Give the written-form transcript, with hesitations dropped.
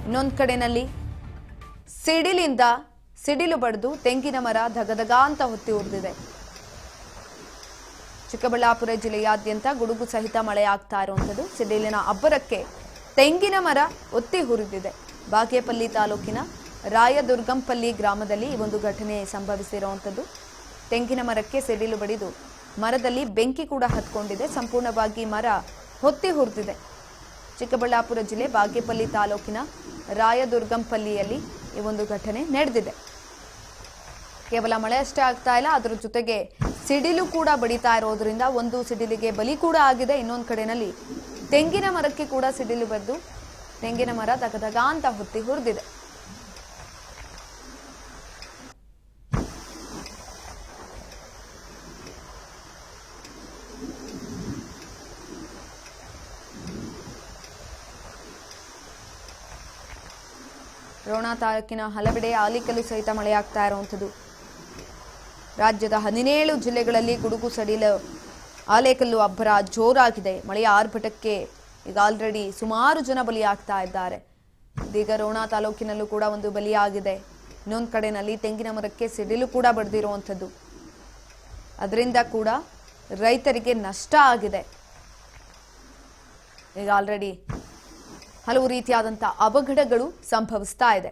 ಇನ್ನೊಂದು ಕಡೆನಲ್ಲಿ ಸಿಡಿಲು ಬಡಿದು ತೆಂಗಿನ ಮರ ಧಗಧಗ ಅಂತ ಹೊತ್ತಿ ಉರಿದಿದೆ. ಚಿಕ್ಕಬಳ್ಳಾಪುರ ಜಿಲ್ಲೆಯಾದ್ಯಂತ ಗುಡುಗು ಸಹಿತ ಮಳೆಯಾಗ್ತಾ ಇರುವಂಥದ್ದು. ಸಿಡಿಲಿನ ಅಬ್ಬರಕ್ಕೆ ತೆಂಗಿನ ಮರ ಒತ್ತಿ ಹುರಿದಿದೆ. ಬಾಗೇಪಲ್ಲಿ ತಾಲೂಕಿನ ರಾಯದುರ್ಗಂಪಲ್ಲಿ ಗ್ರಾಮದಲ್ಲಿ ಈ ಒಂದು ಘಟನೆ ಸಂಭವಿಸಿರುವಂಥದ್ದು. ತೆಂಗಿನ ಮರಕ್ಕೆ ಸಿಡಿಲು ಬಡಿದು ಮರದಲ್ಲಿ ಬೆಂಕಿ ಕೂಡ ಹತ್ಕೊಂಡಿದೆ. ಸಂಪೂರ್ಣವಾಗಿ ಮರ ಹೊತ್ತಿ ಹುರಿದಿದೆ. ಚಿಕ್ಕಬಳ್ಳಾಪುರ ಜಿಲ್ಲೆ ಬಾಗೇಪಲ್ಲಿ ತಾಲೂಕಿನ ರಾಯದುರ್ಗಂಪಲ್ಲಿಯಲ್ಲಿ ಈ ಒಂದು ಘಟನೆ ನಡೆದಿದೆ. ಕೇವಲ ಮಳೆ ಅಷ್ಟೇ ಆಗ್ತಾ ಇಲ್ಲ, ಅದರ ಜೊತೆಗೆ ಸಿಡಿಲು ಕೂಡ ಬಡಿತಾ ಇರೋದ್ರಿಂದ ಒಂದು ಸಿಡಿಲಿಗೆ ಬಲಿ ಕೂಡ ಆಗಿದೆ. ಇನ್ನೊಂದು ಕಡೆನಲ್ಲಿ ತೆಂಗಿನ ಮರಕ್ಕೆ ಕೂಡ ಸಿಡಿಲು ಬದ್ದು ತೆಂಗಿನ ಮರ ದಗದಗ ಅಂತ ಹೊತ್ತಿ ಹುರಿದಿದೆ. ರೋಣ ತಾಲೂಕಿನ ಹಲವೆಡೆ ಆಲಿಕಲ್ಲು ಸಹಿತ ಮಳೆಯಾಗ್ತಾ ಇರುವಂಥದ್ದು. ರಾಜ್ಯದ 17 ಜಿಲ್ಲೆಗಳಲ್ಲಿ ಗುಡುಗು ಸಡಿಲು ಆಲಿಕಲ್ಲು ಅಬ್ಬರ ಜೋರಾಗಿದೆ. ಮಳೆಯ ಆರ್ಭಟಕ್ಕೆ ಈಗ ಆಲ್ರೆಡಿ ಸುಮಾರು ಜನ ಬಲಿಯಾಗ್ತಾ ಇದ್ದಾರೆ. ಇದೀಗ ರೋಣ ತಾಲೂಕಿನಲ್ಲೂ ಕೂಡ ಒಂದು ಬಲಿಯಾಗಿದೆ. ಇನ್ನೊಂದು ಕಡೆನಲ್ಲಿ ತೆಂಗಿನ ಮರಕ್ಕೆ ಸಿಡಿಲು ಕೂಡ ಬಡಿದಿರುವಂಥದ್ದು. ಅದರಿಂದ ಕೂಡ ರೈತರಿಗೆ ನಷ್ಟ ಆಗಿದೆ. ಈಗ ಆಲ್ರೆಡಿ ಹಲವು ರೀತಿಯಾದಂಥ ಅವಘಡಗಳು ಸಂಭವಿಸ್ತಾ ಇದೆ.